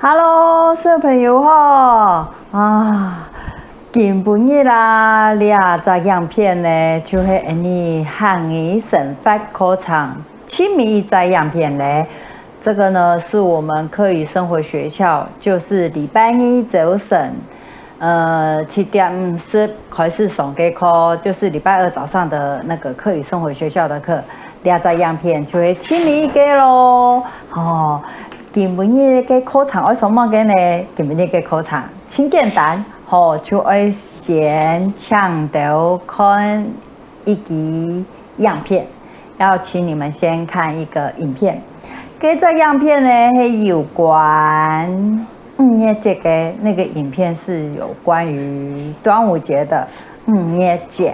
Hello， 小朋友好啊！今日啦，这样片呢，就是你汉语生发课程亲密这样片呢。这个呢，是我们课语生活学校，就是礼拜一早晨7:50开始上嘅课，就是礼拜二早上的那个课语生活学校的课。这样片就是亲密嘅咯，哦。今日嘅课程要什麼嘅呢？今日嘅課程真簡單，就要先請到看一集樣片，要請你們先看一個影片。這個樣片呢係有關5月節嘅，那個影片是有關於端午節的。5月節，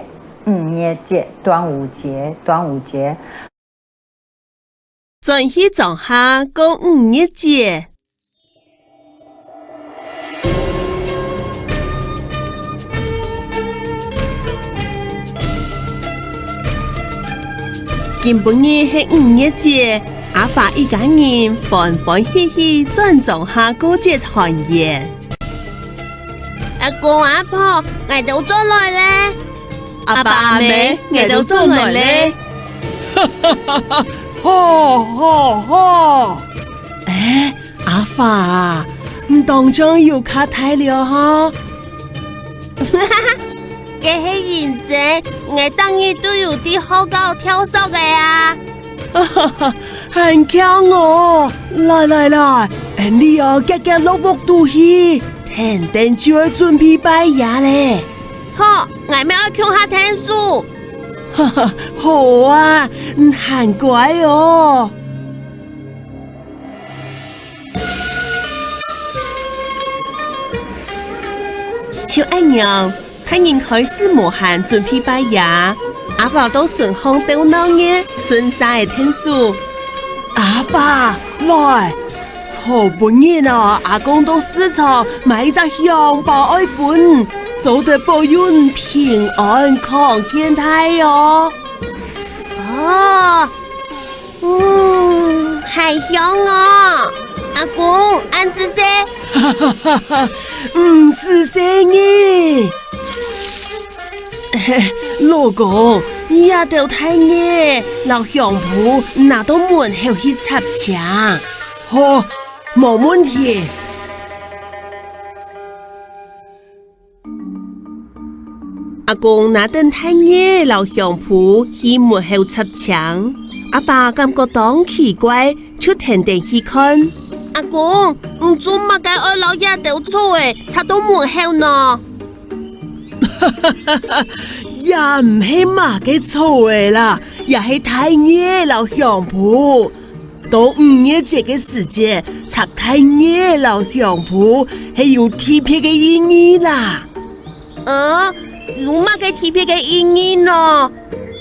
端午節。轉去講下講5月節。今晡日係5月節，阿爸一家人歡歡喜喜轉講下過節團圓。阿公阿婆，我都做來咧。阿爸阿妹，我都做來咧。好！阿爸，你當場又卡太了哈！這係認真，我當日都有啲好高跳蚤嘅啊！很強哦！來，你要夾落屋度去，等就要準備拜爺咧。好，我咪要跳下天數。好啊，很乖哦。就這樣，他人開始無限準備拜爺，阿爸都順風到鬧嘅順晒嘅天數。阿爸，來，後半日啊，阿公到市場買隻香包愛本。做得保佑平安康健泰哦！係香哦！阿公，安子些？唔是聲嘅，老公，也都太熱，老香鋪拿到門後去插牆，好，冇問題。阿公拿燈太熱，老香鋪去門後插牆，阿爸感覺當奇怪，就停去看。阿公，唔做乜嘅愛老爺掉錯誒，插到門後呢？也唔係乜嘅錯誒啦，也係太熱老香鋪。到5月節嘅時節，插太熱老香鋪係有特別嘅意義啦。有乜嘅特別嘅意義呢？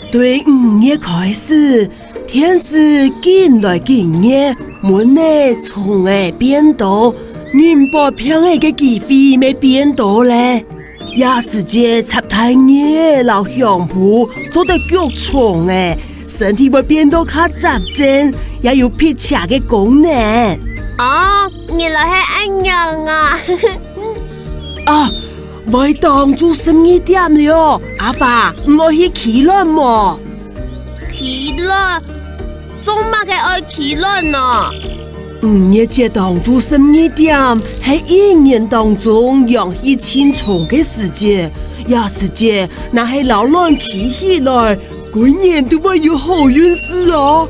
對5月開始，天時漸來漸熱，門呢蟲誒變多，人保平誒嘅機會咪變多咧。也時節插太熱老香鋪，做得腳蟲誒，身體會變到較雜淨，也有辟邪嘅功能。原來係咁樣啊！咪當做12點了，阿爸，我去企輪麼？企輪？做乜嘅愛企輪呢？5月節當做12點，係1年當中陽氣清重嘅時節，也時節，那係老人企起來，每年都會有好運事哦。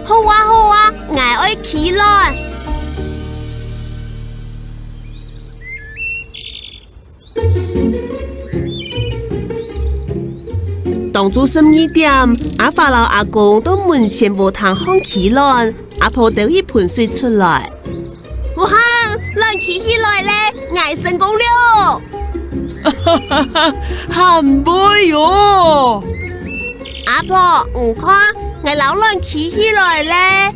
好啊，我愛企輪。當做12點，阿爸老阿公都門前無堂看起來，阿婆倒一盆水出來。哇，人企起來咧，我成功了！很杯哦！阿婆，唔看，我老人企起來咧。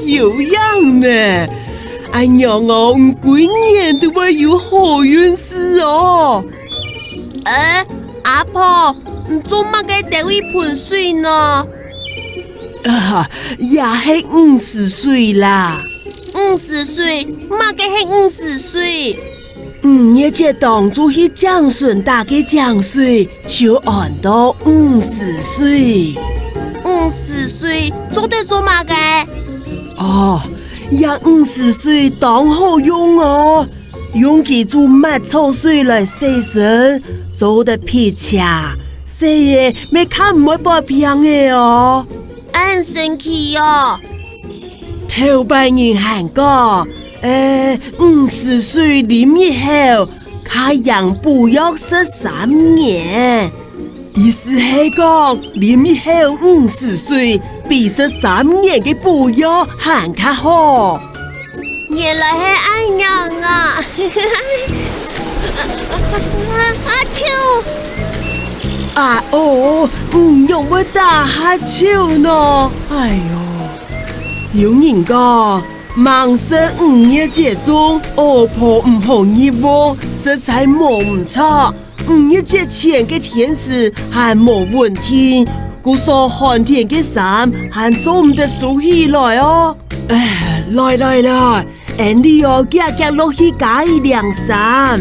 有樣呢！哎呀，我每年都會有好運事哦。阿婆，唔做乜嘅倒一盆水呢？也係50歲啦。50岁，嘛个是50岁。你这当初去降顺大嘅降水，就按到50岁。50岁做得做嘛个？哦，呀50岁当好用哦，用佢做抹草水来洗身，做得皮恰，洗嘢没看唔会爆平嘅哦。很神奇哦。头摆人喊过，50岁淋以后，开养不要13年。意思係講，淋以後50歲，比13年嘅補藥還較好。原來係咁樣啊！秋！用乜打哈秋呢？哎呦，有人講，盲生5月節中，婆唔好熱喎，實在冇唔錯。5月節前嘅天時還冇問題，故所寒天嘅衫還做唔得數起來哦。來，你哦夾落去加一兩衫，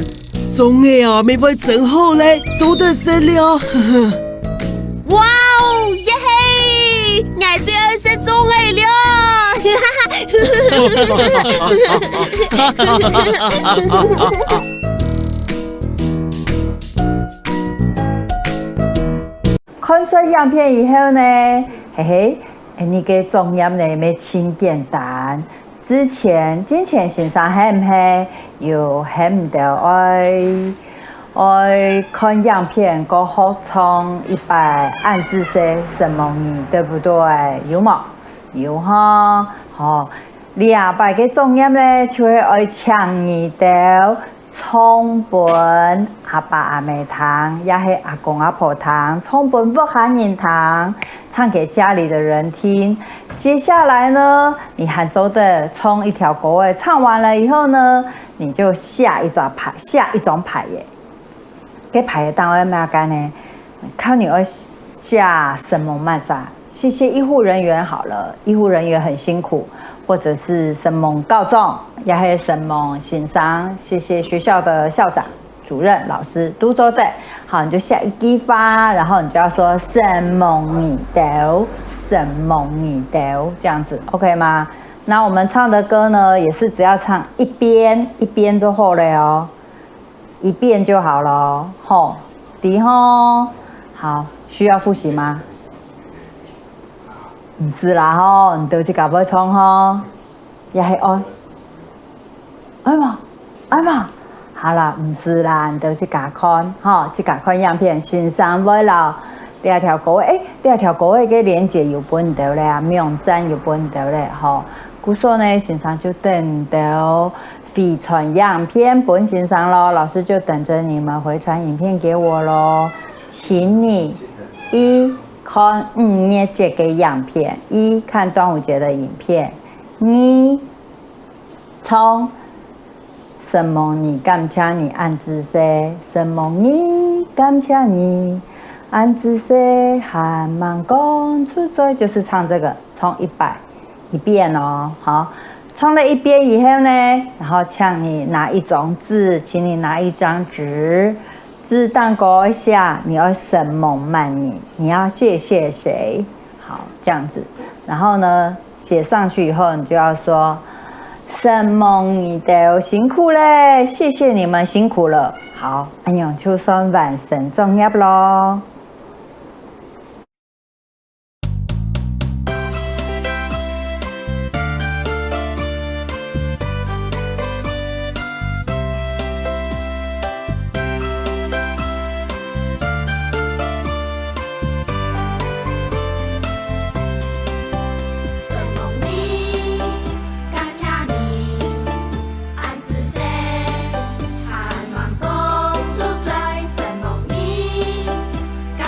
種嘅哦未會整好咧，做得食了。哇哦，耶嘿！我最愛食粽嘅了。看完样片以後呢，你嘅作業呢咪真簡單。之前先生係唔係又係唔到愛看樣片個學從100按姿勢什麼你對不對？有冇？有哈，200嘅作業呢就係愛搶你到。創本阿爸阿妹堂，也是阿公阿婆堂，創本不含人堂，唱給家裡的人聽。接下來呢，你喊周的從一條國位唱完了以後呢，你就下一種牌耶。給牌的單位咩幹呢？看你要下什麼嘛啥？謝謝醫護人員好了，醫護人員很辛苦。或者是什麼告狀，也係什麼欣賞，謝謝學校的校長、主任、老師督做對。好，你就下一句發，然後你就要說什麼你都，什麼你都，這樣子 ，OK 嗎？那我們唱的歌呢，也是只要唱一邊就好了哦，一遍就好了，吼，的吼，好，需要複習嗎？唔是啦吼，你都去搞不衝吼，也係愛嘛，好啦，唔是啦，你都去搞看吼，去搞看樣片，欣賞未了。第二條歌位嘅連結有本到咧啊，網站有本到咧吼，故所呢欣賞就等到回傳樣片本欣賞咯，老師就等着你們回傳影片給我咯，請你看5月節嘅樣片，1看端午節的影片，2從什麼你感謝你按姿勢，什麼你感謝你按姿勢，還蠻講出嘴，就是唱這個，從100一遍哦，好，唱了一遍以後呢，然後請你拿一種字，請你拿一張紙。字蛋糕一下，你要什麼慢你要謝謝誰？好，這樣子，然後呢，寫上去以後，你就要說什麼你都辛苦嘞，謝謝你們辛苦了。好，安樣就算完成作業咯。感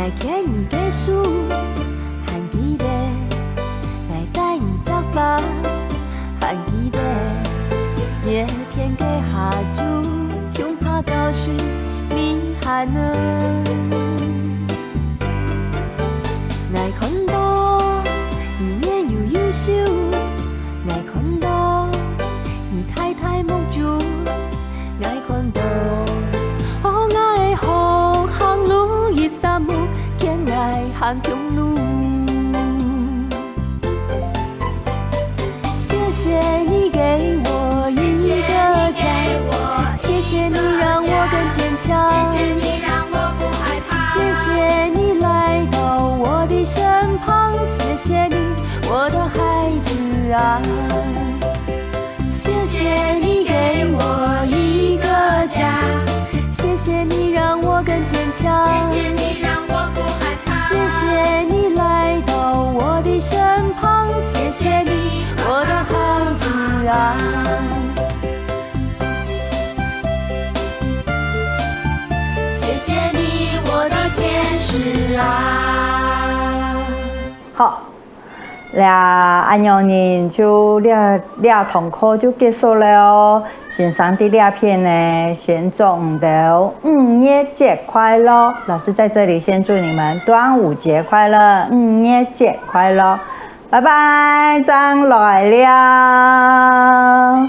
爱给你结束，还记得来带你造访，还记得夜天给下注，恐怕高水你还能爱看到你年又优秀，爱看到你太太木主，爱看到我爱好行路一三五，见爱行中路。谢谢你给我一个家，谢谢你让我更坚强，谢谢你来到我的身旁，谢谢你我的孩子啊，谢谢你给我一个家，谢谢你让我更坚强，谢谢你来到我的身旁，谢谢你我的孩子啊，谢谢你我的天使啊。好，那安阳人就俩堂课就结束了哦。先上第2篇呢，先祝5月节快乐。老师在这里先祝你们端午节快乐，5月节快乐，拜拜，张来了。